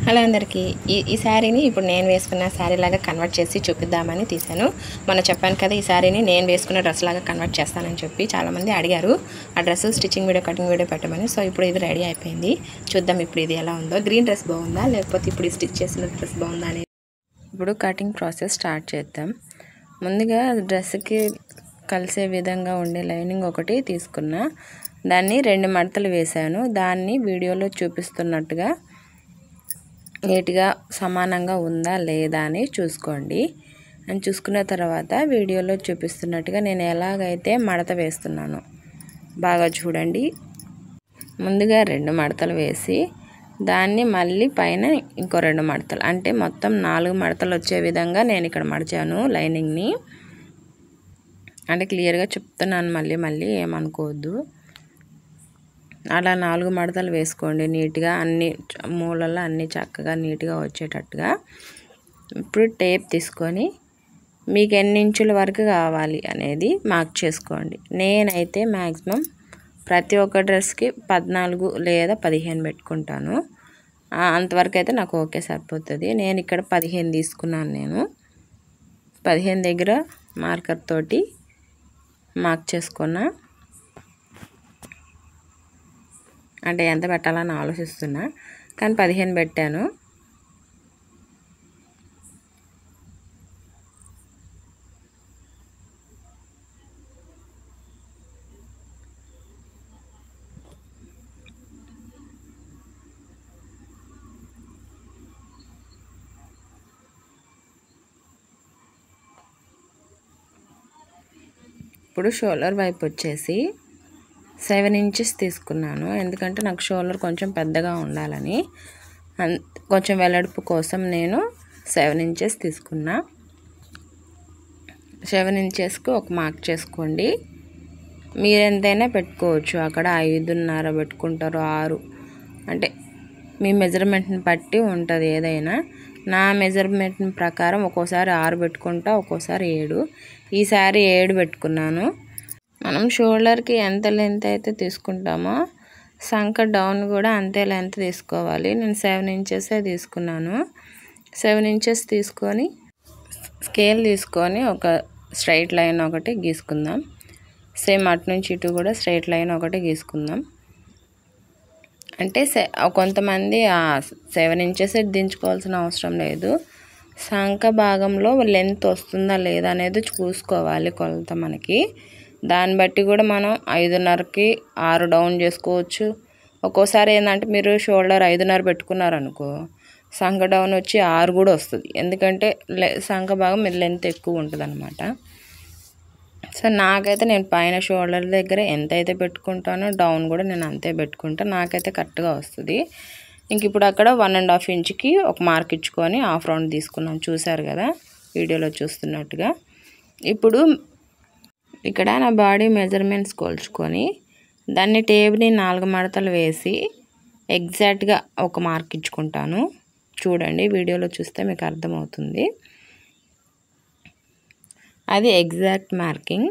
Hello అందరికీ ఈ శారీని ఇప్పుడు నేను వేసుకున్న శారీ లాగా కన్వర్ట్ చేసి చూపిద్దామని తీశాను. మొన్న చెప్పాను కదా ఈ శారీని నేను వేసుకున్న డ్రెస్ లాగా కన్వర్ట్ చేస్తానని చెప్పి చాలామంది అడిగారు ఆ dress stitching video cutting video పెట్టమని. సో ఇప్పుడు ఇది రెడీ అయిపోయింది. చూద్దాం ఇప్పుడు ఇది ఎలా ఉందో. గ్రీన్ డ్రెస్ బాగుందా లేకపోతే ఇప్పుడు స్టిచ్ చేసిన డ్రెస్ బాగుందా అనేది ఇప్పుడు కటింగ్ ప్రాసెస్ స్టార్ట్ చేద్దాం. ముందుగా డ్రెస్కి కలిసే విధంగా ఉండే లైనింగ్ ఒకటి తీసుకున్నా, దాన్ని 2 మడతలు వేశాను. దాన్ని వీడియోలో చూపిస్తున్నట్టుగా నీట్గా సమానంగా ఉందా లేదా అని చూసుకోండి. అని చూసుకున్న తర్వాత వీడియోలో చూపిస్తున్నట్టుగా నేను ఎలాగైతే మడత వేస్తున్నానో బాగా చూడండి. ముందుగా 2 మడతలు వేసి దాన్ని మళ్ళీ పైన ఇంకో 2 మడతలు, అంటే మొత్తం 4 మడతలు వచ్చే విధంగా నేను ఇక్కడ మడిచాను లైనింగ్ని. అంటే క్లియర్గా చెప్తున్నాను, మళ్ళీ ఏమనుకోవద్దు. అలా 4 మడతలు వేసుకోండి నీట్గా, అన్ని మూలల్లో అన్నీ చక్కగా నీట్గా వచ్చేటట్టుగా. ఇప్పుడు టేప్ తీసుకొని మీకు ఎన్ని ఇంచుల వరకు కావాలి అనేది మార్క్ చేసుకోండి. నేనైతే మ్యాక్సిమం ప్రతి ఒక్క డ్రెస్కి 14 లేదా 15 పెట్టుకుంటాను. అంతవరకు అయితే నాకు ఓకే సరిపోతుంది. నేను ఇక్కడ 15 తీసుకున్నాను. నేను 15 దగ్గర మార్కర్ తోటి మార్క్ చేసుకున్నా. అంటే ఎంత పెట్టాలని ఆలోచిస్తున్నా, కానీ 15 పెట్టాను. ఇప్పుడు షోల్డర్ వైపు వచ్చేసి 7 ఇంచెస్ తీసుకున్నాను. ఎందుకంటే నాకు షోల్డర్ కొంచెం పెద్దగా ఉండాలని, కొంచెం వెడల్పు కోసం నేను 7 ఇంచెస్ తీసుకున్నా. 7 ఇంచెస్కి ఒక మార్క్ చేసుకోండి. మీరు ఎంతైనా పెట్టుకోవచ్చు. అక్కడ 5.5 పెట్టుకుంటారు, 6, అంటే మీ మెజర్మెంట్ని బట్టి ఉంటుంది ఏదైనా. నా మెజర్మెంట్ ప్రకారం ఒక్కోసారి 6 పెట్టుకుంటా, ఒక్కోసారి 7. ఈసారి 7 పెట్టుకున్నాను. మనం షోల్డర్కి ఎంత లెంత్ అయితే తీసుకుంటామో సంక డౌన్ కూడా అంతే లెంత్ తీసుకోవాలి. నేను 7 ఇంచెసే తీసుకున్నాను. 7 ఇంచెస్ తీసుకొని స్కేల్ తీసుకొని ఒక స్ట్రైట్ లైన్ ఒకటి గీసుకుందాం. సేమ్ అటు నుంచి ఇటు కూడా స్ట్రైట్ లైన్ ఒకటి గీసుకుందాం. అంటే కొంతమంది 7 ఇంచెస్ దించుకోవాల్సిన అవసరం లేదు. సంక భాగంలో లెంత్ వస్తుందా లేదా అనేది చూసుకోవాలి కొలత మనకి. దాన్ని బట్టి కూడా మనం 5.5కి 6 డౌన్ చేసుకోవచ్చు. ఒక్కోసారి ఏంటంటే మీరు షోల్డర్ 5.5 పెట్టుకున్నారనుకో, సంక డౌన్ వచ్చి 6 కూడా వస్తుంది. ఎందుకంటే సంక భాగం లెంత్ ఎక్కువ ఉంటుంది అన్నమాట. సో నాకైతే నేను పైన షోల్డర్ దగ్గర ఎంత అయితే పెట్టుకుంటానో డౌన్ కూడా నేను అంతే పెట్టుకుంటాను. నాకైతే కరెక్ట్గా వస్తుంది. ఇంక ఇప్పుడు అక్కడ 1.5 ఇంచుకి ఒక మార్క్ ఇచ్చుకొని హాఫ్ రౌండ్ తీసుకున్నాను. చూసారు కదా వీడియోలో చూస్తున్నట్టుగా. ఇప్పుడు ఇక్కడ నా బాడీ మెజర్మెంట్స్ కొలుచుకొని దాన్ని టేప్ని 4 మడతలు వేసి ఎగ్జాక్ట్గా ఒక మార్క్ ఇచ్చుకుంటాను. చూడండి వీడియోలో చూస్తే మీకు అర్థమవుతుంది. అది ఎగ్జాక్ట్ మార్కింగ్.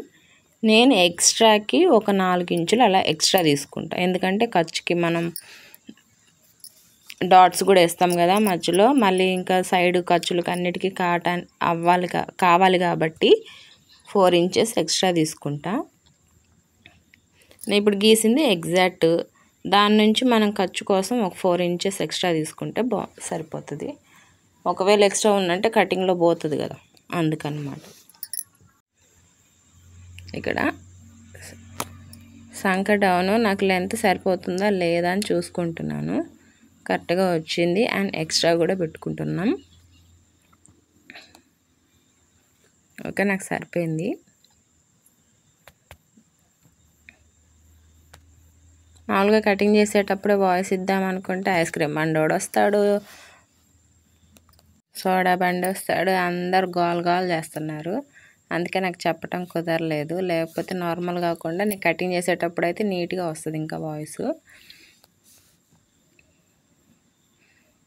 నేను ఎక్స్ట్రాకి ఒక 4 ఇంచులు అలా ఎక్స్ట్రా తీసుకుంటా. ఎందుకంటే ఖర్చుకి మనం డాట్స్ కూడా వేస్తాం కదా మధ్యలో, మళ్ళీ ఇంకా సైడ్ ఖర్చులకు అన్నిటికీ కావాలి కాబట్టి 4 ఇంచెస్ ఎక్స్ట్రా తీసుకుంటా. నేను ఇప్పుడు గీసింది ఎగ్జాక్ట్. దాని నుంచి మనం ఖర్చు కోసం ఒక 4 ఇంచెస్ ఎక్స్ట్రా తీసుకుంటే సరిపోతుంది. ఒకవేళ ఎక్స్ట్రా ఉందంటే కటింగ్లో పోతుంది కదా, అందుకనమాట. ఇక్కడ సంక డౌన్ నాకు లెంత్ సరిపోతుందా లేదా అని చూసుకుంటున్నాను. కరెక్ట్గా వచ్చింది. అండ్ ఎక్స్ట్రా కూడా పెట్టుకుంటున్నాం. ఓకే, నాకు సరిపోయింది. మామూలుగా కటింగ్ చేసేటప్పుడు వాయిస్ ఇద్దామనుకుంటే ఐస్ క్రీమ్ బండోడు వస్తాడు, సోడా బండి వస్తాడు, అందరు గోల్ చేస్తున్నారు. అందుకే నాకు చెప్పటం కుదరలేదు. లేకపోతే నార్మల్ కాకుండా నేను కటింగ్ చేసేటప్పుడు అయితే నీట్గా వస్తుంది ఇంకా వాయిస్.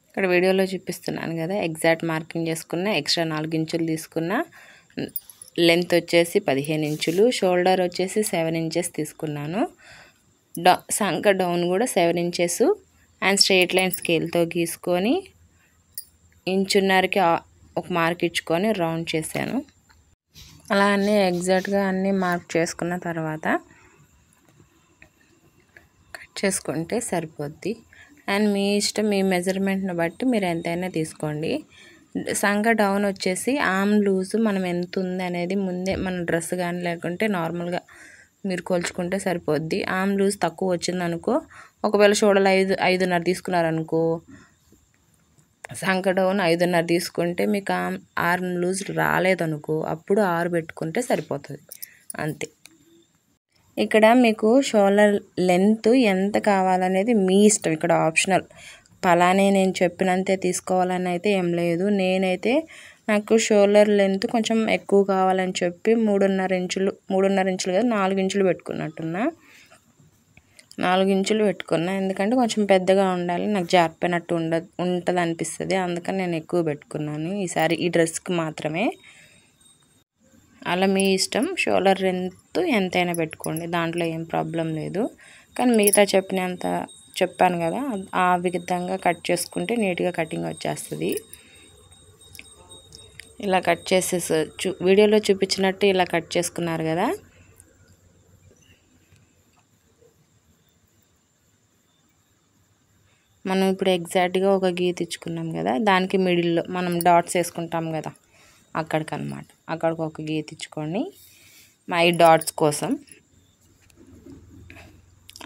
ఇక్కడ వీడియోలో చూపిస్తున్నాను కదా, ఎగ్జాక్ట్ మార్కింగ్ చేసుకున్న, ఎక్స్ట్రా 4 ఇంచులు తీసుకున్న, లెంత్ వచ్చేసి 15 ఇంచులు, షోల్డర్ వచ్చేసి 7 ఇంచెస్ తీసుకున్నాను. సంక డౌన్ కూడా 7 ఇంచెస్ అండ్ స్ట్రైట్ లైన్ స్కేల్తో గీసుకొని ఇంచున్నరకి ఒక మార్క్ ఇచ్చుకొని రౌండ్ చేశాను. అలా అన్నీ ఎగ్జాక్ట్గా అన్నీ మార్క్ చేసుకున్న తర్వాత కట్ చేసుకుంటే సరిపోద్ది. అండ్ మీ ఇష్టం, మీ మెజర్మెంట్ని బట్టి మీరు ఎంతైనా తీసుకోండి. సంక డౌన్ వచ్చేసి ఆర్మ్ లూజ్ మనం ఎంత ఉంది అనేది ముందే మన డ్రెస్ కానీ లేకుంటే నార్మల్గా మీరు కొలుచుకుంటే సరిపోద్ది. ఆర్మ్ లూజ్ తక్కువ వచ్చిందనుకో, ఒకవేళ షోల్డర్ 5.5 తీసుకున్నారనుకో, సంక డౌన్ 5.5 తీసుకుంటే మీకు ఆర్మ్ లూజ్ రాలేదనుకో అప్పుడు 6 పెట్టుకుంటే సరిపోతుంది, అంతే. ఇక్కడ మీకు షోల్డర్ లెంత్ ఎంత కావాలనేది మీ ఇష్టం, ఇక్కడ ఆప్షనల్. పలానే నేను చెప్పినంతే తీసుకోవాలని అయితే ఏం లేదు. నేనైతే నాకు షోల్డర్ లెంత్ కొంచెం ఎక్కువ కావాలని చెప్పి 3.5 ఇంచులు కదా 4 ఇంచులు పెట్టుకున్నట్టున్నా. 4 ఇంచులు పెట్టుకున్నా, ఎందుకంటే కొంచెం పెద్దగా ఉండాలి, నాకు జారిపోయినట్టు ఉంటుంది అనిపిస్తుంది, అందుకని నేను ఎక్కువ పెట్టుకున్నాను ఈసారి ఈ డ్రెస్కి మాత్రమే. అలా మీ ఇష్టం, షోల్డర్ లెంత్ ఎంతైనా పెట్టుకోండి, దాంట్లో ఏం ప్రాబ్లం లేదు. కానీ మిగతా చెప్పాను కదా, ఆ విధంగా కట్ చేసుకుంటే నీట్గా కటింగ్ వచ్చేస్తుంది. ఇలా కట్ చేసేసి వీడియోలో చూపించినట్టు ఇలా కట్ చేసుకున్నారు కదా, మనం ఇప్పుడు ఎగ్జాక్ట్గా ఒక గీత ఇచ్చుకున్నాం కదా, దానికి మిడిల్లో మనం డాట్స్ వేసుకుంటాం కదా, అక్కడికి ఒక గీత ఇచ్చుకొని మా ఈ డాట్స్ కోసం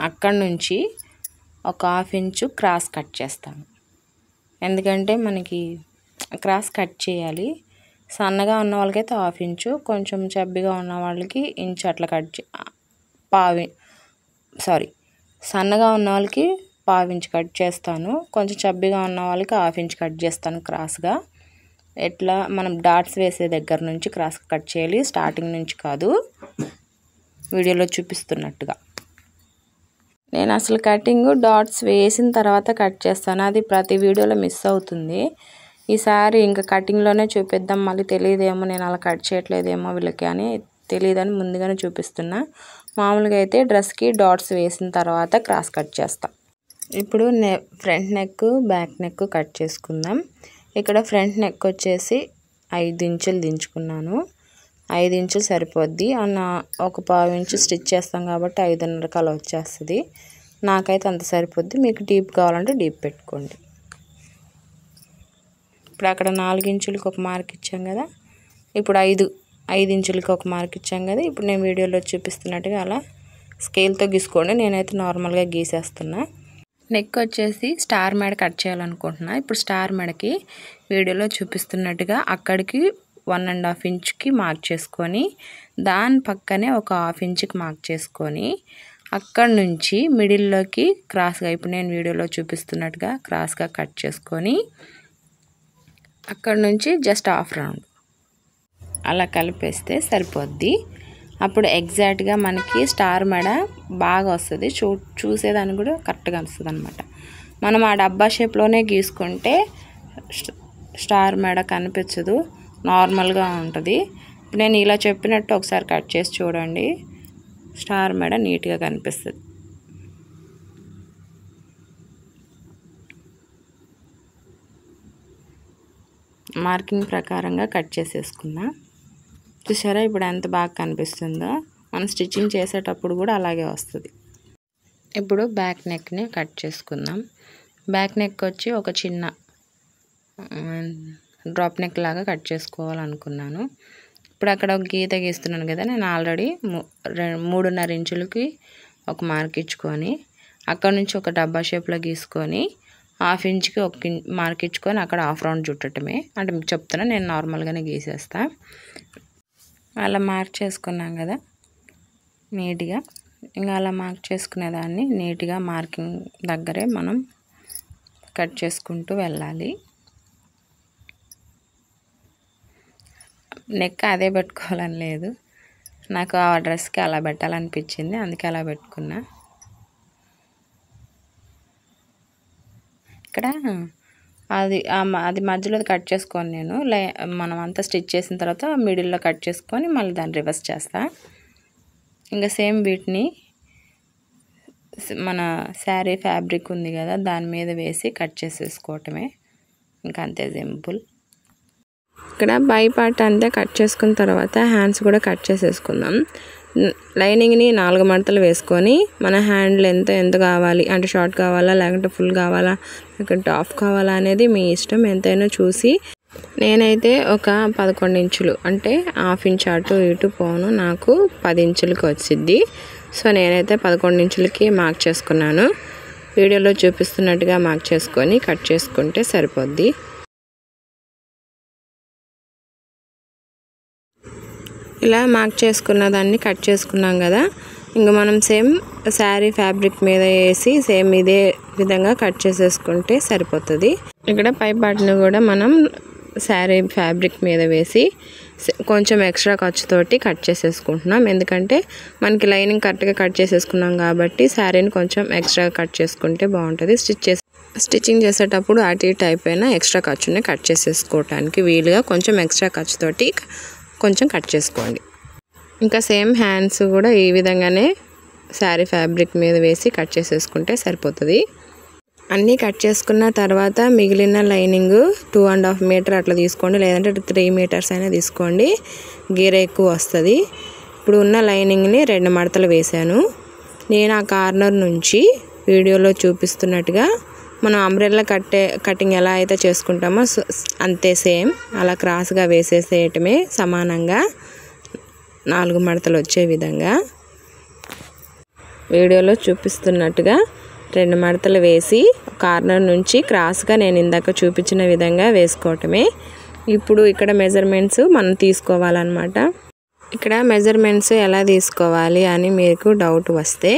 అక్కడి నుంచి ఒక 1/2 ఇంచు క్రాస్ కట్ చేస్తాను. ఎందుకంటే మనకి క్రాస్ కట్ చేయాలి. సన్నగా ఉన్న వాళ్ళకైతే 1/2 ఇంచు, కొంచెం చబ్బిగా ఉన్న వాళ్ళకి ఇంచు అట్లా సన్నగా ఉన్న వాళ్ళకి 1/2 ఇంచు కట్ చేస్తాను, కొంచెం చబ్బిగా ఉన్న వాళ్ళకి 1/2 ఇంచు కట్ చేస్తాను క్రాస్గా. ఎట్లా మనం డాట్స్ వేసే దగ్గర నుంచి క్రాస్ కట్ చేయాలి, స్టార్టింగ్ నుంచి కాదు, వీడియోలో చూపిస్తున్నట్టుగా. నేను అసలు కటింగ్ డాట్స్ వేసిన తర్వాత కట్ చేస్తాను, అది ప్రతి వీడియోలో మిస్ అవుతుంది. ఈసారి ఇంకా కటింగ్లోనే చూపిద్దాం, మళ్ళీ తెలియదేమో నేను అలా కట్ చేయట్లేదేమో వీళ్ళకి అని తెలియదని ముందుగానే చూపిస్తున్నా. మామూలుగా అయితే డ్రెస్కి డాట్స్ వేసిన తర్వాత క్రాస్ కట్ చేస్తాం. ఇప్పుడు front neck, back neck cut చేసుకుందాం. ఇక్కడ ఫ్రంట్ నెక్ వచ్చేసి 5 ఇంచులు దించుకున్నాను. 5 ఇంచులు సరిపోద్ది అన్న, ఒక 1/2 ఇంచు స్టిచ్ చేస్తాం కాబట్టి 5.5 అలా వచ్చేస్తుంది. నాకైతే అంత సరిపోద్ది, మీకు డీప్ కావాలంటే డీప్ పెట్టుకోండి. ఇప్పుడు అక్కడ 4 ఇంచులకి ఒక మార్క్ ఇచ్చాం కదా, ఇప్పుడు 5 ఇంచులకి ఒక మార్క్ ఇచ్చాం కదా, ఇప్పుడు నేను వీడియోలో చూపిస్తున్నట్టుగా అలా స్కేల్తో గీసుకోండి. నేనైతే నార్మల్గా గీసేస్తున్నా. నెక్ వచ్చేసి స్టార్ మెడ కట్ చేయాలనుకుంటున్నా. ఇప్పుడు స్టార్ మెడకి వీడియోలో చూపిస్తున్నట్టుగా అక్కడికి 1.5 ఇంచుకి మార్క్ చేసుకొని, దాని పక్కనే ఒక 1/2 ఇంచుకి మార్క్ చేసుకొని, అక్కడి నుంచి మిడిల్లోకి క్రాస్గా, ఇప్పుడు నేను వీడియోలో చూపిస్తున్నట్టుగా క్రాస్గా కట్ చేసుకొని, అక్కడి నుంచి జస్ట్ 1/2 రౌండ్ అలా కలిపేస్తే సరిపోద్ది. అప్పుడు ఎగ్జాక్ట్గా మనకి స్టార్ మెడ బాగా వస్తుంది, చూసేదానికి కూడా కరెక్ట్గా వస్తుంది అనమాట. మనం ఆ డబ్బా షేప్లోనే గీసుకుంటే స్టార్ మెడ కనిపించదు, నార్మల్గా ఉంటుంది. నేను ఇలా చెప్పినట్టు ఒకసారి కట్ చేసి చూడండి, స్టార్ మెడ నీట్గా కనిపిస్తుంది. మార్కింగ్ ప్రకారంగా కట్ చేసేసుకున్నా. చూసారా ఇప్పుడు ఎంత బాగా కనిపిస్తుందో, మనం స్టిచ్చింగ్ చేసేటప్పుడు కూడా అలాగే వస్తుంది. ఇప్పుడు బ్యాక్ నెక్ని కట్ చేసుకుందాం. బ్యాక్ నెక్ వచ్చి ఒక చిన్న డ్రాప్ నెక్ లాగా కట్ చేసుకోవాలనుకున్నాను. ఇప్పుడు అక్కడ ఒక గీత గీస్తున్నాను కదా, నేను ఆల్రెడీ 3.5 ఇంచులకి ఒక మార్క్ ఇచ్చుకొని, అక్కడ నుంచి ఒక డబ్బా షేప్లో గీసుకొని 1/2 ఇంచుకి ఒక మార్క్ ఇచ్చుకొని అక్కడ 1/2 రౌండ్ చుట్టటమే. అంటే మీకు చెప్తున్నా, నేను నార్మల్గానే గీసేస్తా. అలా మార్క్ చేసుకున్నాం కదా నీట్గా, ఇంకా అలా మార్క్ చేసుకునేదాన్ని నీట్గా మార్కింగ్ దగ్గరే మనం కట్ చేసుకుంటూ వెళ్ళాలి. నెక్ అదే పెట్టుకోవాలని లేదు, నాకు ఆ డ్రెస్కి అలా పెట్టాలనిపించింది, అందుకే అలా పెట్టుకున్నా. ఇక్కడ అది మధ్యలో కట్ చేసుకొని నేను మనం అంతా స్టిచ్ చేసిన తర్వాత మిడిల్లో కట్ చేసుకొని మళ్ళీ దాన్ని రివర్స్ చేస్తా. ఇంకా సేమ్ వీటిని మన శారీ ఫ్యాబ్రిక్ ఉంది కదా, దాని మీద వేసి కట్ చేసేసుకోవటమే. ఇంకా అంతే సింపుల్. ఇక్కడ పై పార్ట్ అంతా కట్ చేసుకున్న తర్వాత హ్యాండ్స్ కూడా కట్ చేసేసుకుందాం. లైనింగ్ని 4 మడతలు వేసుకొని మన హ్యాండ్ లెంత్ ఎంత కావాలి అంటే షార్ట్ కావాలా లేకుంటే ఫుల్ కావాలా లేకుంటే హాఫ్ కావాలా అనేది మీ ఇష్టం, ఎంతైనా చూసి. నేనైతే ఒక 11 ఇంచులు అంటే హాఫ్ ఇంచ్ అటు ఇటు పోను, నాకు 10 ఇంచులకి వచ్చింది. సో నేనైతే 11 ఇంచులకి మార్క్ చేసుకున్నాను. వీడియోలో చూపిస్తున్నట్టుగా మార్క్ చేసుకొని కట్ చేసుకుంటే సరిపోద్ది. ఇలా మార్క్ చేసుకున్న దాన్ని కట్ చేసుకున్నాం కదా, ఇంకా మనం సేమ్ శారీ ఫ్యాబ్రిక్ మీద వేసి సేమ్ ఇదే విధంగా కట్ చేసేసుకుంటే సరిపోతుంది. ఇక్కడ పై పార్ట్ని కూడా మనం శారీ ఫ్యాబ్రిక్ మీద వేసి కొంచెం ఎక్స్ట్రా ఖర్చుతోటి కట్ చేసేసుకుంటున్నాం. ఎందుకంటే మనకి లైనింగ్ కరెక్ట్గా కట్ చేసేసుకున్నాం కాబట్టి శారీని కొంచెం ఎక్స్ట్రా కట్ చేసుకుంటే బాగుంటుంది. స్టిచ్చింగ్ చేసేటప్పుడు అటు ఇటు అయిపోయినా ఎక్స్ట్రా ఖర్చుని కట్ చేసేసుకోవటానికి వీలుగా కొంచెం ఎక్స్ట్రా ఖర్చుతోటి కొంచెం కట్ చేసుకోండి. ఇంకా సేమ్ హ్యాండ్స్ కూడా ఈ విధంగానే శారీ ఫ్యాబ్రిక్ మీద వేసి కట్ చేసేసుకుంటే సరిపోతుంది. అన్నీ కట్ చేసుకున్న తర్వాత మిగిలిన లైనింగ్ 2.5 మీటర్ అట్లా తీసుకోండి, లేదంటే 3 మీటర్స్ అయినా తీసుకోండి, గీర ఎక్కువ వస్తుంది. ఇప్పుడు ఉన్న లైనింగ్ని 2 మడతలు వేసాను. నేను ఆ కార్నర్ నుంచి వీడియోలో చూపిస్తున్నట్టుగా మనం అంబ్రెల్లా కటింగ్ ఎలా అయితే చేసుకుంటామో అంతే సేమ్ అలా క్రాస్గా వేసేసేయటమే, సమానంగా 4 మడతలు వచ్చే విధంగా వీడియోలో చూపిస్తున్నట్టుగా 2 మడతలు వేసి కార్నర్ నుంచి క్రాస్గా నేను ఇందాక చూపించిన విధంగా వేసుకోవటమే. ఇప్పుడు ఇక్కడ మెజర్మెంట్స్ మనం తీసుకోవాలన్నమాట. ఇక్కడ మెజర్మెంట్స్ ఎలా తీసుకోవాలి అని మీకు డౌట్ వస్తే,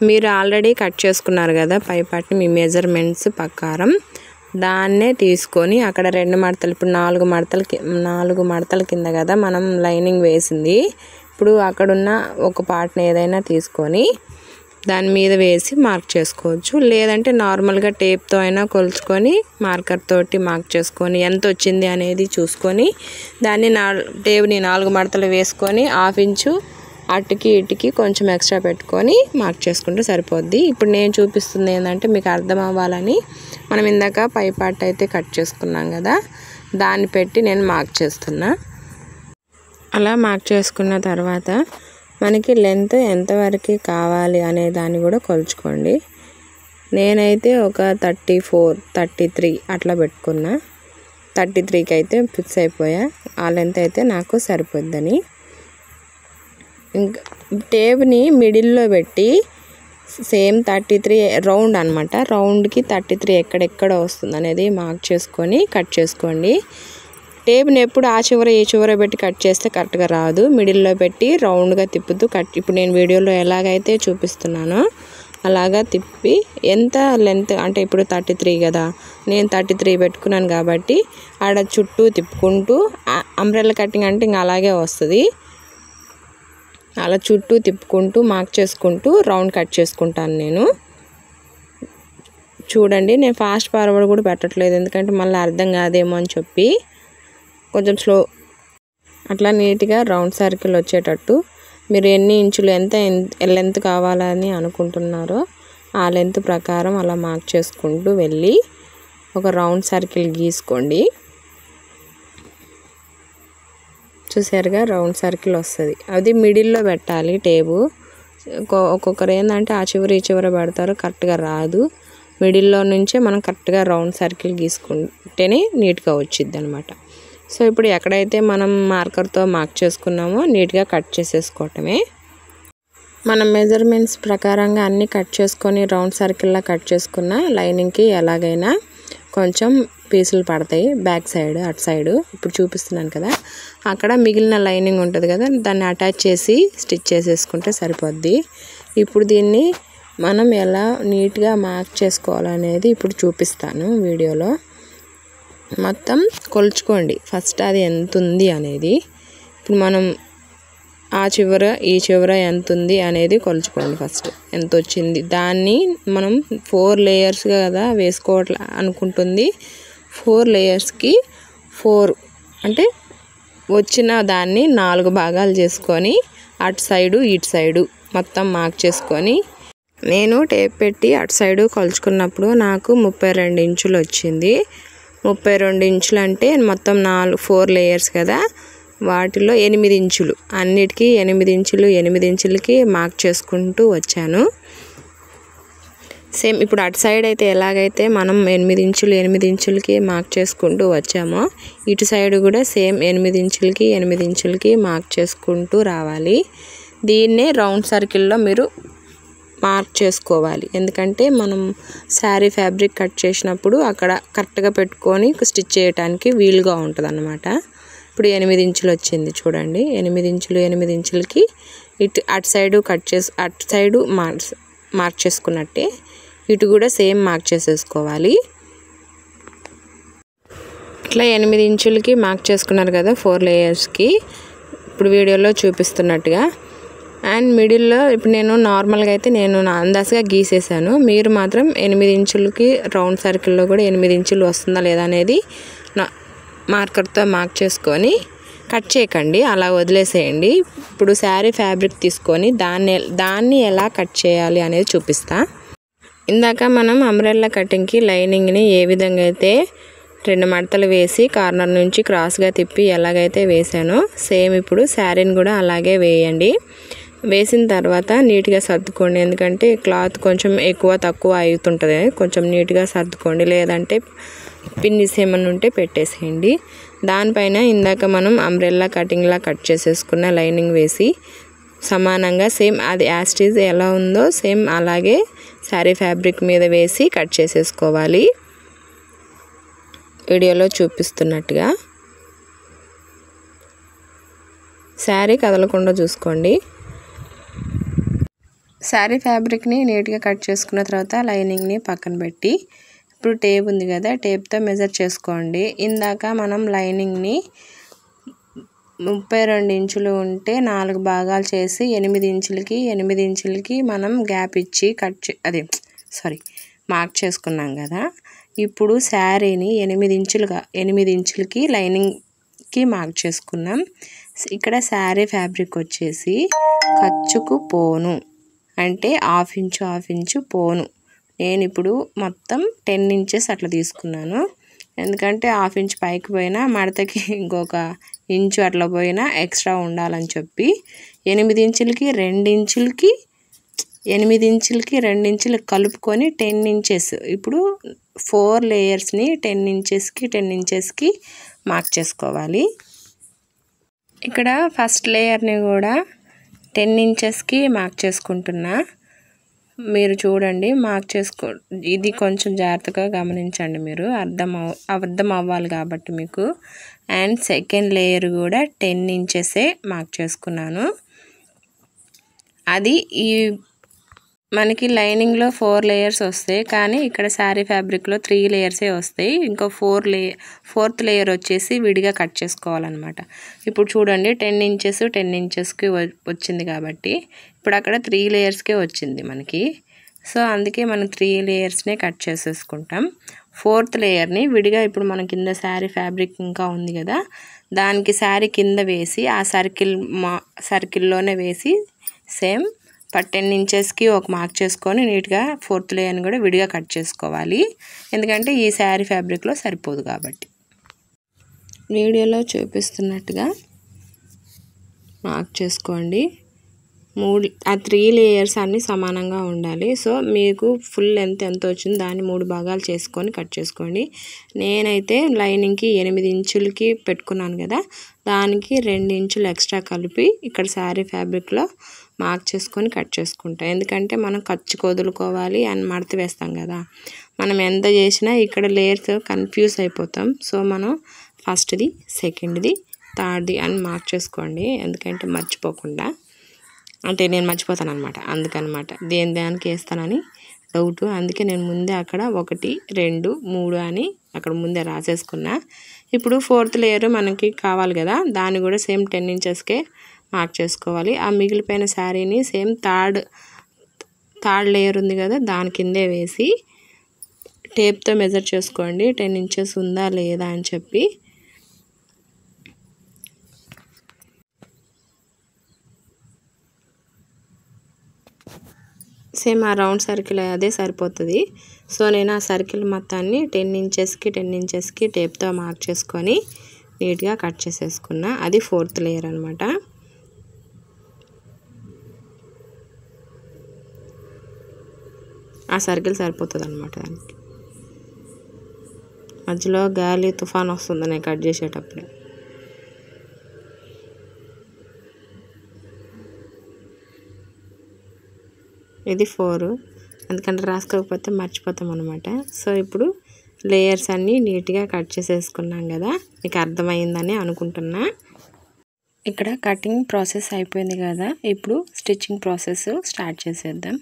మీరు ఆల్రెడీ కట్ చేసుకున్నారు కదా పై పార్ట్ని, మీ మెజర్మెంట్స్ ప్రకారం దాన్నే తీసుకొని అక్కడ 2 మడతలు, ఇప్పుడు 4 మడతల కింద కదా మనం లైనింగ్ వేసింది. ఇప్పుడు అక్కడున్న ఒక పార్ట్ని ఏదైనా తీసుకొని దాని మీద వేసి మార్క్ చేసుకోవచ్చు, లేదంటే నార్మల్గా టేప్తో అయినా కొలుచుకొని మార్కర్ తోటి మార్క్ చేసుకొని ఎంత వచ్చింది అనేది చూసుకొని దాన్ని టేప్ని 4 మడతలు వేసుకొని 1/2 ఇంచు అటుకి ఇటుకి కొంచెం ఎక్స్ట్రా పెట్టుకొని మార్క్ చేసుకుంటే సరిపోద్ది. ఇప్పుడు నేను చూపిస్తుంది ఏంటంటే మీకు అర్థం అవ్వాలని, మనం ఇందాక పై పార్ట్ అయితే కట్ చేసుకున్నాం కదా, దాన్ని పెట్టి నేను మార్క్ చేస్తున్నా. అలా మార్క్ చేసుకున్న తర్వాత మనకి లెంత్ ఎంతవరకు కావాలి అనే దాన్ని కూడా కొలుచుకోండి. నేనైతే ఒక 34, 33 అట్లా పెట్టుకున్నా. 33కి అయితే ఫిక్స్ అయిపోయా, ఆ లెంత్ అయితే నాకు సరిపోద్దని. ఇంకా టేప్ని మిడిల్లో పెట్టి సేమ్ 33 రౌండ్ అనమాట, రౌండ్కి 33 ఎక్కడెక్కడ వస్తుంది అనేది మార్క్ చేసుకొని కట్ చేసుకోండి. టేప్ని ఎప్పుడు ఆ చివర ఈ చివర పెట్టి కట్ చేస్తే కరెక్ట్గా రాదు, మిడిల్లో పెట్టి రౌండ్గా తిప్పుతూ ఇప్పుడు నేను వీడియోలో ఎలాగైతే చూపిస్తున్నానో అలాగా తిప్పి ఎంత లెంత్ అంటే ఇప్పుడు 33 కదా, నేను 33 పెట్టుకున్నాను కాబట్టి ఆడ చుట్టూ తిప్పుకుంటూ, అంబ్రెల్లా కటింగ్ అంటే ఇంకా అలాగే వస్తుంది, అలా చుట్టూ తిప్పుకుంటూ మార్క్ చేసుకుంటూ రౌండ్ కట్ చేసుకుంటాను నేను. చూడండి, నేను ఫాస్ట్ ఫార్వర్డ్ కూడా పెట్టట్లేదు, ఎందుకంటే మళ్ళీ అర్థం కాదేమో అని చెప్పి కొంచెం స్లో, అట్లా నీట్గా రౌండ్ సర్కిల్ వచ్చేటట్టు మీరు ఎన్ని ఇంచులు ఎంత లెంత్ కావాలని అనుకుంటున్నారో ఆ లెంత్ ప్రకారం అలా మార్క్ చేసుకుంటూ వెళ్ళి ఒక రౌండ్ సర్కిల్ గీసుకోండి. చూసారుగా రౌండ్ సర్కిల్ వస్తుంది, అది మిడిల్లో పెట్టాలి టేపు. ఒక్కొక్కరు ఏంటంటే ఆ చివరి ఈ చివర పెడతారు, కరెక్ట్గా రాదు. మిడిల్లో నుంచే మనం కరెక్ట్గా రౌండ్ సర్కిల్ గీసుకుంటేనే నీట్గా వచ్చిద్ది అనమాట. సో ఇప్పుడు ఎక్కడైతే మనం మార్కర్తో మార్క్ చేసుకున్నామో నీట్గా కట్ చేసేసుకోవటమే. మనం మెజర్మెంట్స్ ప్రకారంగా అన్నీ కట్ చేసుకొని రౌండ్ సర్కిల్లా కట్ చేసుకున్న లైనింగ్కి ఎలాగైనా కొంచెం పీసులు పడతాయి బ్యాక్ సైడ్, అటు సైడు. ఇప్పుడు చూపిస్తున్నాను కదా, అక్కడ మిగిలిన లైనింగ్ ఉంటుంది కదా, దాన్ని అటాచ్ చేసి స్టిచ్ చేసేసుకుంటే సరిపోద్ది. ఇప్పుడు దీన్ని మనం ఎలా నీట్గా మార్క్ చేసుకోవాలనేది ఇప్పుడు చూపిస్తాను వీడియోలో. మొత్తం కొలుచుకోండి ఫస్ట్, అది ఎంత ఉంది అనేది. ఇప్పుడు మనం ఆ చివర ఈ చివర ఎంత ఉంది అనేది కొలుచుకోండి ఫస్ట్, ఎంత వచ్చింది. దాన్ని మనం 4 లేయర్స్గా కదా వేసుకోవట్లే అనుకుంటుంది, 4 లేయర్స్కి 4 అంటే వచ్చిన దాన్ని 4 భాగాలు చేసుకొని అటు సైడు ఇటు సైడు మొత్తం మార్క్ చేసుకొని, నేను టేప్ పెట్టి అటు సైడు కొలుచుకున్నప్పుడు నాకు 32 ఇంచులు వచ్చింది. 32 ఇంచులు అంటే మొత్తం 4 లేయర్స్ కదా, వాటిలో 8 ఇంచులు, అన్నిటికీ 8 ఇంచులు 8 ఇంచులకి మార్క్ చేసుకుంటూ వచ్చాను. సేమ్ ఇప్పుడు అటు సైడ్ అయితే ఎలాగైతే మనం 8 ఇంచులు 8 ఇంచులకి మార్క్ చేసుకుంటూ వచ్చామో, ఇటు సైడ్ కూడా సేమ్ 8 ఇంచులకి 8 ఇంచులకి మార్క్ చేసుకుంటూ రావాలి. దీన్నే రౌండ్ సర్కిల్లో మీరు మార్క్ చేసుకోవాలి. ఎందుకంటే మనం శారీ ఫ్యాబ్రిక్ కట్ చేసినప్పుడు అక్కడ కరెక్ట్గా పెట్టుకొని స్టిచ్ చేయడానికి వీలుగా ఉంటుంది అన్నమాట. ఇప్పుడు 8 ఇంచులు వచ్చింది చూడండి. 8 ఇంచులు 8 ఇంచులకి అటు సైడు అటు సైడు మార్క్ చేసుకున్నట్టే ఇటు కూడా సేమ్ మార్క్ చేసేసుకోవాలి. ఇట్లా 8 ఇంచులకి మార్క్ చేసుకున్నారు కదా 4 లేయర్స్కి, ఇప్పుడు వీడియోలో చూపిస్తున్నట్టుగా. అండ్ మిడిల్లో ఇప్పుడు నేను నార్మల్గా అయితే నేను అందాజగా గీసేసాను. మీరు మాత్రం 8 ఇంచులకి రౌండ్ సర్కిల్లో కూడా 8 ఇంచులు వస్తుందా లేదా అనేది మార్కర్తో మార్క్ చేసుకొని కట్ చేయకండి, అలా వదిలేసేయండి. ఇప్పుడు శారీ ఫ్యాబ్రిక్ తీసుకొని దాన్ని ఎలా కట్ చేయాలి అనేది చూపిస్తా. ఇందాక మనం అంబ్రెల్లా కటింగ్కి లైనింగ్ని ఏ విధంగా అయితే 2 మడతలు వేసి కార్నర్ నుంచి క్రాస్గా తిప్పి ఎలాగైతే వేసానో సేమ్ ఇప్పుడు శారీని కూడా అలాగే వేయండి. వేసిన తర్వాత నీట్గా సర్దుకోండి. ఎందుకంటే క్లాత్ కొంచెం ఎక్కువ తక్కువ అవుతుంటుంది, కొంచెం నీట్గా సర్దుకోండి. లేదంటే పిన్నిస్ ఏమన్నా ఉంటే పెట్టేసేయండి. దానిపైన ఇందాక మనం అంబ్రెల్లా కటింగ్లా కట్ చేసేసుకున్న లైనింగ్ వేసి సమానంగా సేమ్ అది యాస్టీజ్ ఎలా ఉందో సేమ్ అలాగే శారీ ఫ్యాబ్రిక్ మీద వేసి కట్ చేసేసుకోవాలి. వీడియోలో చూపిస్తున్నట్టుగా శారీ కదలకుండా చూసుకోండి. శారీ ఫ్యాబ్రిక్ని నీట్గా కట్ చేసుకున్న తర్వాత లైనింగ్ని పక్కన పెట్టి ఇప్పుడు టేప్ ఉంది కదా, టేప్తో మెజర్ చేసుకోండి. ఇందాక మనం లైనింగ్ని 32 ఇంచులు ఉంటే 4 భాగాలు చేసి 8 ఇంచులకి మనం గ్యాప్ ఇచ్చి మార్క్ చేసుకున్నాం కదా. ఇప్పుడు శారీని 8 ఇంచులకి లైనింగ్కి మార్క్ చేసుకున్నాం. ఇక్కడ శారీ ఫ్యాబ్రిక్ వచ్చేసి ఖర్చుకు పోను అంటే హాఫ్ ఇంచు పోను. నేను ఇప్పుడు మొత్తం 10 ఇంచెస్ అట్లా తీసుకున్నాను. ఎందుకంటే హాఫ్ ఇంచ్ పైకి పోయినా మడతకి ఇంకొక ఇంచు అట్లా పోయినా ఎక్స్ట్రా ఉండాలని చెప్పి 8 ఇంచులకి 2 ఇంచులకి 8 ఇంచులకి 2 ఇంచులు కలుపుకొని 10 ఇంచెస్. ఇప్పుడు 4 లేయర్స్ని 10 ఇంచెస్కి మార్క్ చేసుకోవాలి. ఇక్కడ ఫస్ట్ లేయర్ని కూడా 10 ఇంచెస్కి మార్క్ చేసుకుంటున్నా. మీరు చూడండి, మార్క్ ఇది కొంచెం జాగ్రత్తగా గమనించండి, మీరు అర్థం అవ్వాలి కాబట్టి మీకు. అండ్ సెకండ్ లేయర్ కూడా 10 ఇంచెసే మార్క్ చేసుకున్నాను. అది మనకి లైనింగ్లో 4 లేయర్స్ వస్తాయి, కానీ ఇక్కడ శారీ ఫ్యాబ్రిక్లో 3 లేయర్సే వస్తాయి. ఇంకో 4th లేయర్ వచ్చేసి విడిగా కట్ చేసుకోవాలన్నమాట. ఇప్పుడు చూడండి 10 ఇంచెస్కి వచ్చింది కాబట్టి ఇప్పుడు అక్కడ 3 లేయర్స్కే వచ్చింది మనకి. సో అందుకే మనం 3 లేయర్స్నే కట్ చేసేసుకుంటాం. 4th లేయర్ని విడిగా ఇప్పుడు మన కింద శారీ ఫ్యాబ్రిక్ ఇంకా ఉంది కదా, దానికి శారీ కింద వేసి ఆ సర్కిల్లోనే వేసి సేమ్ 10 ఇంచెస్కి ఒక మార్క్ చేసుకొని నీట్గా 4th లేయర్ని కూడా విడిగా కట్ చేసుకోవాలి. ఎందుకంటే ఈ శారీ ఫ్యాబ్రిక్లో సరిపోదు కాబట్టి. వీడియోలో చూపిస్తున్నట్టుగా మార్క్ చేసుకోండి. 3 లేయర్స్ అన్నీ సమానంగా ఉండాలి. సో మీకు ఫుల్ లెంత్ ఎంత వచ్చిందో దాన్ని 3 భాగాలు చేసుకొని కట్ చేసుకోండి. నేనైతే లైనింగ్కి 8 ఇంచులకి పెట్టుకున్నాను కదా, దానికి 2 ఇంచులు ఎక్స్ట్రా కలిపి ఇక్కడ శారీ ఫ్యాబ్రిక్లో మార్క్ చేసుకొని కట్ చేసుకుంటాం. ఎందుకంటే మనం ఖర్చు వదులుకోవాలి అని మడత వేస్తాం కదా, మనం ఎంత చేసినా ఇక్కడ లేయర్స్ కన్ఫ్యూజ్ అయిపోతాం. సో మనం ఫస్ట్ది, సెకండ్ది, థర్డ్ది అని మార్క్ చేసుకోండి. ఎందుకంటే మర్చిపోకుండా, అంటే నేను మర్చిపోతాను అనమాట, అందుకనమాట దానికి వేస్తానని డౌట్. అందుకే నేను ముందే అక్కడ 1 2 3 అని అక్కడ ముందే రాసేసుకున్నా. ఇప్పుడు 4th లేయర్ మనకి కావాలి కదా, దాన్ని కూడా సేమ్ 10 ఇంచెస్కే మార్క్ చేసుకోవాలి. ఆ మిగిలిపోయిన శారీని సేమ్ థర్డ్ లేయర్ ఉంది కదా, దాని కిందే వేసి టేప్తో మెజర్ చేసుకోండి 10 ఇంచెస్ ఉందా లేదా అని చెప్పి. సేమ్ ఆ రౌండ్ సర్కిల్ అదే సరిపోతుంది. సో నేను ఆ సర్కిల్ మొత్తాన్ని 10 ఇంచెస్కి 10 ఇంచెస్కి టేప్తో మార్క్ చేసుకొని నీట్గా కట్ చేసేసుకున్నా. అది 4th లేయర్ అనమాట. ఆ సర్కిల్ సరిపోతుంది అనమాట దానికి. మధ్యలో గాలి తుఫాన్ వస్తుంది నేను కట్ చేసేటప్పుడు. ఇది 4, ఎందుకంటే రాసుకోకపోతే మర్చిపోతాం అనమాట. సో ఇప్పుడు లేయర్స్ అన్నీ నీట్గా కట్ చేసేసుకున్నాం కదా, మీకు అర్థమైందని అనుకుంటున్నా. ఇక్కడ కటింగ్ ప్రాసెస్ అయిపోయింది కదా, ఇప్పుడు స్టిచ్చింగ్ ప్రాసెస్ స్టార్ట్ చేసేద్దాం.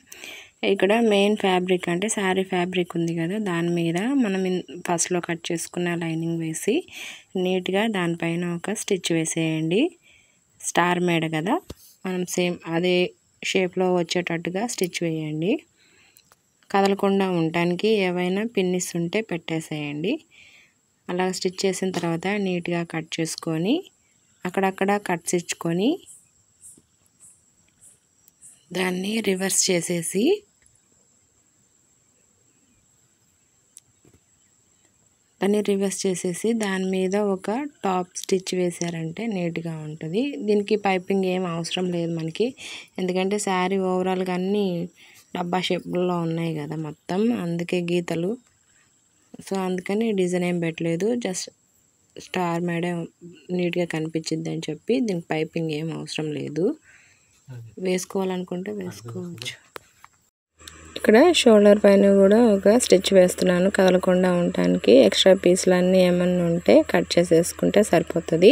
ఇక్కడ మెయిన్ ఫ్యాబ్రిక్ అంటే శారీ ఫ్యాబ్రిక్ ఉంది కదా, దాని మీద మనం ఫస్ట్లో కట్ చేసుకున్న లైనింగ్ వేసి నీట్గా దానిపైన ఒక స్టిచ్ వేసేయండి. స్టార్ మేడ కదా, మనం సేమ్ అదే షేప్లో వచ్చేటట్టుగా స్టిచ్ వేయండి. కదలకుండా ఉండటానికి ఏవైనా పిన్నిస్ ఉంటే పెట్టేసేయండి. అలా స్టిచ్ చేసిన తర్వాత నీట్గా కట్ చేసుకొని అక్కడక్కడ కట్స్ ఇచ్చుకొని దాన్ని రివర్స్ చేసేసి దాని మీద ఒక టాప్ స్టిచ్ వేసారంటే నీట్గా ఉంటుంది. దీనికి పైపింగ్ ఏం అవసరం లేదు మనకి, ఎందుకంటే శారీ ఓవరాల్గా అన్నీ డబ్బా షేప్లో ఉన్నాయి కదా మొత్తం, అందుకే గీతలు. సో అందుకని డిజైన్ ఏం పెట్టలేదు, జస్ట్ స్టార్ మేడే నీట్గా కనిపించింది అని చెప్పి దీనికి పైపింగ్ ఏం అవసరం లేదు. వేసుకోవాలనుకుంటే వేసుకోవచ్చు. ఇక్కడ షోల్డర్ పైన కూడా ఒక స్టిచ్ వేస్తున్నాను కదలకుండా ఉండటానికి. ఎక్స్ట్రా పీసులన్నీ ఏమన్నా ఉంటే కట్ చేసేసుకుంటే సరిపోతుంది.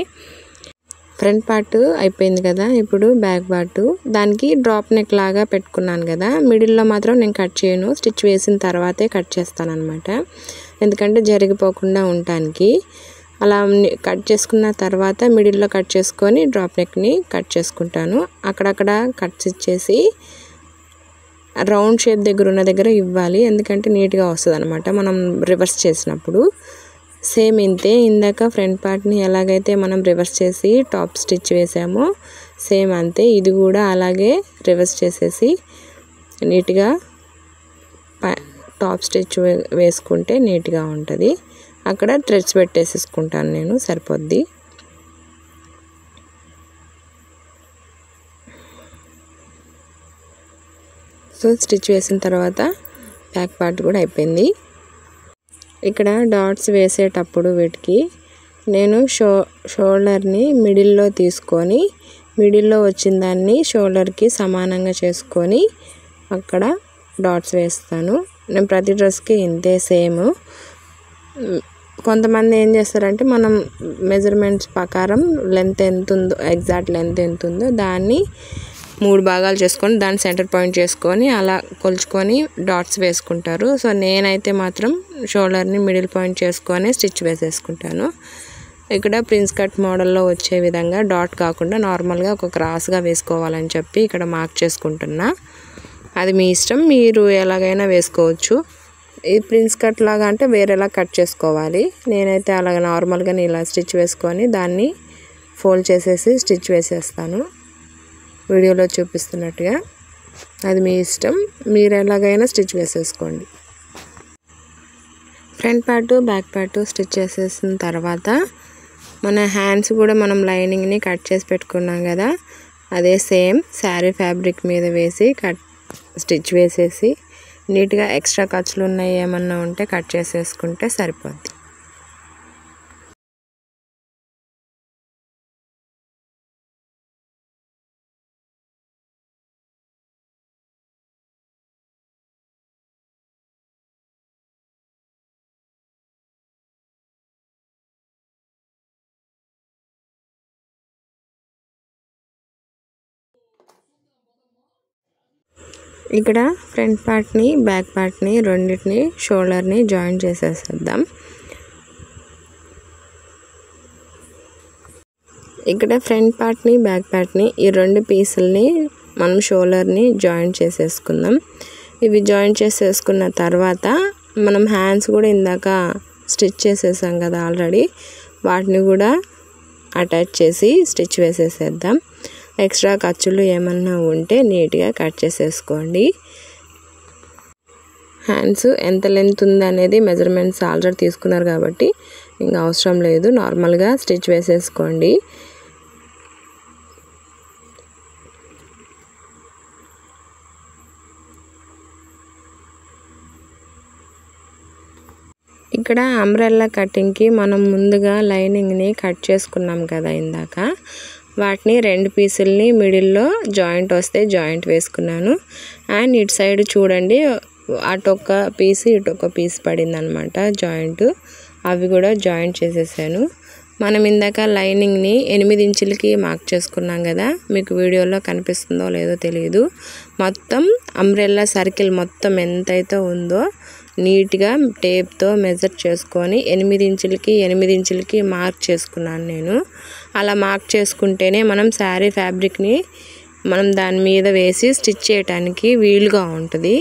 ఫ్రంట్ పార్ట్ అయిపోయింది కదా, ఇప్పుడు బ్యాక్ పార్ట్. దానికి డ్రాప్ నెక్ లాగా పెట్టుకున్నాను కదా, మిడిల్లో మాత్రం నేను కట్ చేయను, స్టిచ్ వేసిన తర్వాతే కట్ చేస్తాను అనమాట, ఎందుకంటే జరిగిపోకుండా ఉండటానికి. అలా కట్ చేసుకున్న తర్వాత మిడిల్లో కట్ చేసుకొని డ్రాప్ నెక్ని కట్ చేసుకుంటాను. అక్కడక్కడ కట్స్ ఇచ్చేసి రౌండ్ షేప్ దగ్గర ఉన్న దగ్గర ఇవ్వాలి, ఎందుకంటే నీట్గా వస్తుంది అనమాట మనం రివర్స్ చేసినప్పుడు. సేమ్ ఇంతే, ఇందాక ఫ్రంట్ పార్ట్ని ఎలాగైతే మనం రివర్స్ చేసి టాప్ స్టిచ్ వేసామో సేమ్ అంతే ఇది కూడా అలాగే రివర్స్ చేసేసి నీట్గా టాప్ స్టిచ్ వేసుకుంటే నీట్గా ఉంటుంది. అక్కడ థ్రెడ్స్ పెట్టేసేసుకుంటాను నేను, సరిపోద్ది. సో స్టిచ్ వేసిన తర్వాత బ్యాక్ పార్ట్ కూడా అయిపోయింది. ఇక్కడ డాట్స్ వేసేటప్పుడు వీటికి నేను షోల్డర్ని మిడిల్లో తీసుకొని మిడిల్లో వచ్చిన దాన్ని షోల్డర్కి సమానంగా చేసుకొని అక్కడ డాట్స్ వేస్తాను. నేను ప్రతి డ్రెస్కి ఇంతే సేమ్. కొంతమంది ఏం చేస్తారంటే మనం మెజర్మెంట్స్ ప్రకారం లెంత్ ఎంత ఉందో, ఎగ్జాక్ట్ లెంత్ ఎంత ఉందో దాన్ని 3 భాగాలు చేసుకొని దాన్ని సెంటర్ పాయింట్ చేసుకొని అలా కొలుచుకొని డాట్స్ వేసుకుంటారు. సో నేనైతే మాత్రం షోల్డర్ని మిడిల్ పాయింట్ చేసుకొని స్టిచ్ వేసేసుకుంటాను. ఇక్కడ ప్రిన్స్ కట్ మోడల్లో వచ్చే విధంగా డాట్ కాకుండా నార్మల్గా ఒక క్రాస్గా వేసుకోవాలని చెప్పి ఇక్కడ మార్క్ చేసుకుంటున్నా. అది మీ ఇష్టం, మీరు ఎలాగైనా వేసుకోవచ్చు. ఈ ప్రిన్స్ కట్ లాగా అంటే వేరేలా కట్ చేసుకోవాలి. నేనైతే అలాగ నార్మల్గా ఇలా స్టిచ్ వేసుకొని దాన్ని ఫోల్డ్ చేసేసి స్టిచ్ వేసేస్తాను వీడియోలో చూపిస్తున్నట్టుగా. అది మీ ఇష్టం, మీరు ఎలాగైనా స్టిచ్ వేసేసుకోండి. Front part back part stitch చేసేసిన తర్వాత మన హ్యాండ్స్ కూడా మనం లైనింగ్ని కట్ చేసి పెట్టుకున్నాం కదా, అదే సేమ్ శారీ ఫ్యాబ్రిక్ మీద వేసి స్టిచ్ వేసేసి నీట్గా ఎక్స్ట్రా ఖర్చులు ఉన్నాయి ఏమన్నా ఉంటే కట్ చేసేసుకుంటే సరిపోద్ది. ఇక్కడ ఫ్రంట్ పార్ట్ని బ్యాక్ పార్ట్ని రెండింటిని షోల్డర్ని జాయిన్ చేసేసేద్దాం. ఇక్కడ ఫ్రంట్ పార్ట్ని బ్యాక్ పార్ట్ని ఈ 2 పీసుల్ని మనం షోల్డర్ని జాయిన్ చేసేసుకుందాం. ఇవి జాయిన్ చేసేసుకున్న తర్వాత మనం హ్యాండ్స్ కూడా ఇందాక స్టిచ్ చేసేసాం కదా ఆల్రెడీ, వాటిని కూడా అటాచ్ చేసి స్టిచ్ వేసేసేద్దాం. ఎక్స్ట్రా ఖర్చులు ఏమన్నా ఉంటే నీట్గా కట్ చేసేసుకోండి. హ్యాండ్స్ ఎంత లెంత్ ఉంది అనేది మెజర్మెంట్స్ ఆల్రెడీ తీసుకున్నారు కాబట్టి ఇంకా అవసరం లేదు, నార్మల్గా స్టిచ్ వేసేసుకోండి. ఇక్కడ అంబ్రెల్లా కటింగ్కి మనం ముందుగా లైనింగ్ని కట్ చేసుకున్నాం కదా ఇందాక, వాటిని 2 పీసుల్ని మిడిల్లో జాయింట్ వస్తే జాయింట్ వేసుకున్నాను. అండ్ ఇటు సైడ్ చూడండి, అటొక పీస్ ఇటొక పీస్ పడింది అనమాట జాయింట్, అవి కూడా జాయింట్ చేసేసాను. మనం ఇందాక లైనింగ్ని 8 ఇంచులకి మార్క్ చేసుకున్నాం కదా, మీకు వీడియోలో కనిపిస్తుందో లేదో తెలియదు. మొత్తం అంబ్రెల్లా సర్కిల్ మొత్తం ఎంతైతే ఉందో నీట్గా టేప్తో మెజర్ చేసుకొని 8 ఇంచులకి మార్క్ చేసుకున్నాను నేను. అలా మార్క్ చేసుకుంటేనే మనం శారీ ఫ్యాబ్రిక్ని మనం దాని మీద వేసి స్టిచ్ చేయడానికి వీలుగా ఉంటుంది.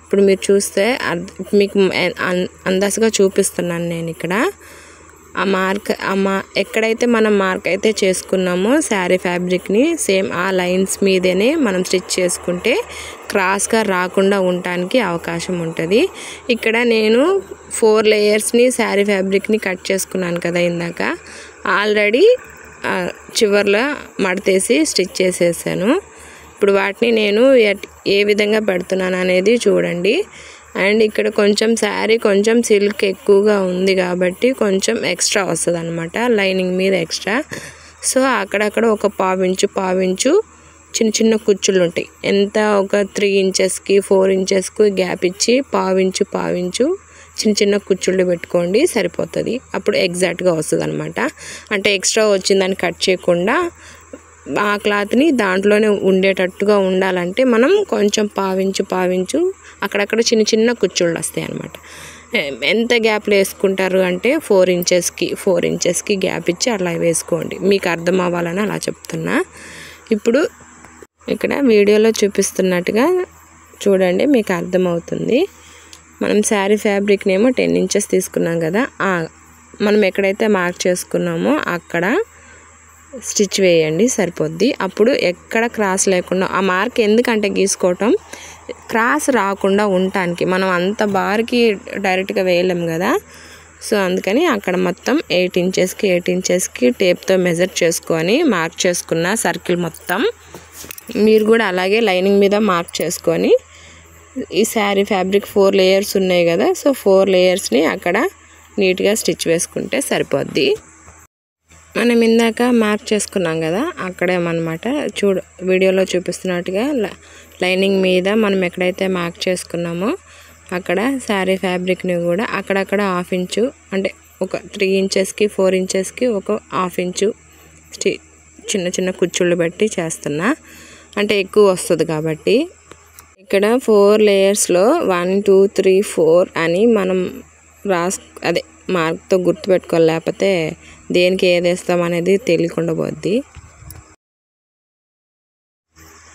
ఇప్పుడు మీరు చూస్తే మీకు అందాజుగా చూపిస్తున్నాను నేను ఇక్కడ. ఆ మార్క్ ఎక్కడైతే మనం మార్క్ అయితే చేసుకున్నామో శారీ ఫ్యాబ్రిక్ని సేమ్ ఆ లైన్స్ మీదనే మనం స్టిచ్ చేసుకుంటే క్రాస్గా రాకుండా ఉండటానికి అవకాశం ఉంటుంది. ఇక్కడ నేను 4 లేయర్స్ని శారీ ఫ్యాబ్రిక్ని కట్ చేసుకున్నాను కదా ఇందాక, ఆల్రెడీ చివర్లో మడతేసి స్టిచ్ చేసేసాను. ఇప్పుడు వాటిని నేను ఏ విధంగా పెడుతున్నాను అనేది చూడండి. అండ్ ఇక్కడ కొంచెం శారీ కొంచెం సిల్క్ ఎక్కువగా ఉంది కాబట్టి కొంచెం ఎక్స్ట్రా వస్తుంది అనమాట, లైనింగ్ మీద ఎక్స్ట్రా. సో అక్కడక్కడ ఒక పావించు చిన్న చిన్న కుచ్చులు ఉంటాయి. ఎంత ఒక 3 ఇంచెస్కి 4 ఇంచెస్కి గ్యాప్ ఇచ్చి పావించు చిన్న చిన్న కుచ్చుళ్ళు పెట్టుకోండి, సరిపోతుంది. అప్పుడు ఎగ్జాక్ట్గా వస్తుంది అనమాట. అంటే ఎక్స్ట్రా వచ్చిందని కట్ చేయకుండా ఆ క్లాత్ని దాంట్లోనే ఉండేటట్టుగా ఉండాలంటే మనం కొంచెం పావించు అక్కడక్కడ చిన్న చిన్న కుచ్చుళ్ళు వస్తాయి అన్నమాట. ఎంత గ్యాప్లో వేసుకుంటారు అంటే 4 ఇంచెస్కి గ్యాప్ ఇచ్చి అలా వేసుకోండి. మీకు అర్థం అవ్వాలని అలా చెప్తున్నా. ఇప్పుడు ఇక్కడ వీడియోలో చూపిస్తున్నట్టుగా చూడండి, మీకు అర్థమవుతుంది. మనం శారీ ఫ్యాబ్రిక్ని ఏమో 10 ఇంచెస్ తీసుకున్నాం కదా, మనం ఎక్కడైతే మార్క్ చేసుకున్నామో అక్కడ స్టిచ్ వేయండి, సరిపోద్ది. అప్పుడు ఎక్కడ క్రాస్ లేకుండా, ఆ మార్క్ ఎందుకంటే గీసుకోవటం క్రాస్ రాకుండా ఉండటానికి, మనం అంత బార్కి డైరెక్ట్గా వేయలేం కదా. సో అందుకని అక్కడ మొత్తం 8 ఇంచెస్కి టేప్తో మెజర్ చేసుకొని మార్క్ చేసుకున్న సర్కిల్ మొత్తం మీరు కూడా అలాగే లైనింగ్ మీద మార్క్ చేసుకొని, ఈ శారీ ఫ్యాబ్రిక్ 4 లేయర్స్ ఉన్నాయి కదా, సో 4 లేయర్స్ని అక్కడ నీట్గా స్టిచ్ వేసుకుంటే సరిపోద్ది. మనం ఇందాక మార్క్ చేసుకున్నాం కదా అక్కడేమన్నమాట, వీడియోలో చూపిస్తున్నట్టుగా లైనింగ్ మీద మనం ఎక్కడైతే మార్క్ చేసుకున్నామో అక్కడ శారీ ఫ్యాబ్రిక్ని కూడా అక్కడక్కడ 1/2 ఇంచు, అంటే ఒక 3 ఇంచెస్కి 4 ఇంచెస్కి ఒక 1/2 ఇంచు చిన్న చిన్న కుచ్చుళ్ళు పెట్టి చేస్తున్నా, అంటే ఎక్కువ వస్తుంది కాబట్టి. ఇక్కడ 4 లేయర్స్లో 1 2 3 4 అని మనం అదే మార్క్తో గుర్తుపెట్టుకోవాలి, లేకపోతే దేనికి ఏది వేస్తాం అనేది తెలియకుండా పోద్ది.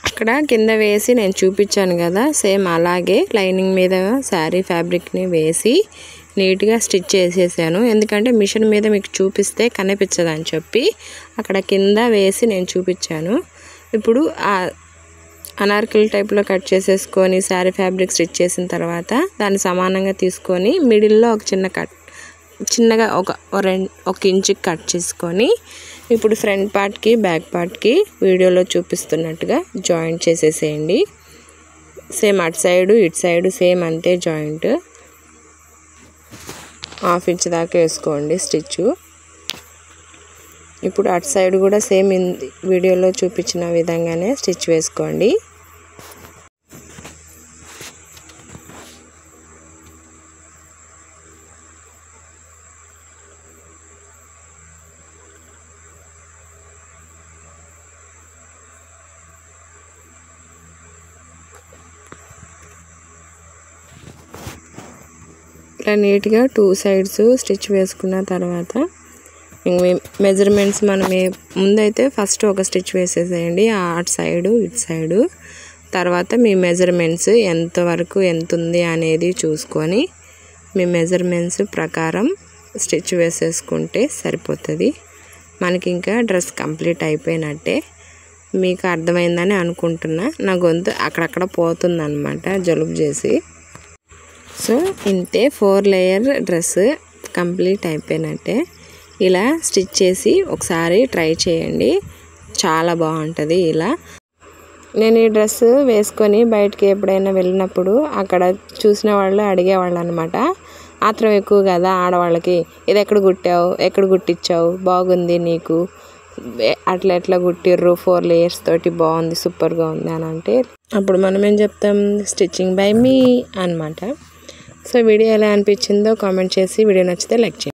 అక్కడ కింద వేసి నేను చూపించాను కదా, సేమ్ అలాగే లైనింగ్ మీద శారీ ఫ్యాబ్రిక్ని వేసి నీట్గా స్టిచ్ చేసేసాను. ఎందుకంటే మిషన్ మీద మీకు చూపిస్తే కనిపించదని చెప్పి అక్కడ కింద వేసి నేను చూపించాను. ఇప్పుడు ఆ అనార్కలి టైప్లో కట్ చేసేసుకొని శారీ ఫ్యాబ్రిక్ స్టిచ్ చేసిన తర్వాత దాన్ని సమానంగా తీసుకొని మిడిల్లో ఒక చిన్నగా ఒక ఇంచుకి కట్ చేసుకొని ఇప్పుడు ఫ్రంట్ పార్ట్కి బ్యాక్ పార్ట్కి వీడియోలో చూపిస్తున్నట్టుగా జాయింట్ చేసేసేయండి. సేమ్ అటు సైడు ఇటు సైడు సేమ్ అంతే జాయింట్, 1/2 ఇంచ్ దాకా వేసుకోండి స్టిచ్. ఇప్పుడు అటు సైడ్ కూడా సేమ్ వీడియోలో చూపించిన విధంగానే స్టిచ్ వేసుకోండి. ఇలా నీట్గా 2 సైడ్స్ స్టిచ్ వేసుకున్న తర్వాత మెజర్మెంట్స్ మనం ముందైతే ఫస్ట్ ఒక స్టిచ్ వేసేసేయండి, అటు సైడు ఇటు సైడు. తర్వాత మీ మెజర్మెంట్స్ ఎంతవరకు ఎంత ఉంది అనేది చూసుకొని మీ మెజర్మెంట్స్ ప్రకారం స్టిచ్ వేసేసుకుంటే సరిపోతుంది. మనకి ఇంకా డ్రెస్ కంప్లీట్ అయిపోయినట్టే. మీకు అర్థమైందని అనుకుంటున్నా, నా గొంతు అక్కడక్కడ పోతుందన్నమాట జలుబు చేసి. సో ఇంతే 4 లేయర్ డ్రెస్ కంప్లీట్ అయిపోయినట్టే. ఇలా స్టిచ్ చేసి ఒకసారి ట్రై చేయండి, చాలా బాగుంటుంది. ఇలా నేను ఈ డ్రెస్ వేసుకొని బయటికి ఎప్పుడైనా వెళ్ళినప్పుడు అక్కడ చూసిన వాళ్ళు అడిగేవాళ్ళు అనమాట. ఆత్రం ఎక్కువ కదా ఆడవాళ్ళకి, ఇది ఎక్కడ కుట్టావు, ఎక్కడ కుట్టించావు, బాగుంది నీకు, అట్లా ఎట్లా కుట్టిర్రు 4 లేయర్స్ తోటి, బాగుంది, సూపర్గా ఉంది అని అంటే అప్పుడు మనం ఏం చెప్తాం, స్టిచ్చింగ్ బై మీ అనమాట. సో వీడియో ఎలా అనిపించిందో కామెంట్ చేసి, వీడియో నచ్చితే లైక్ చేయండి.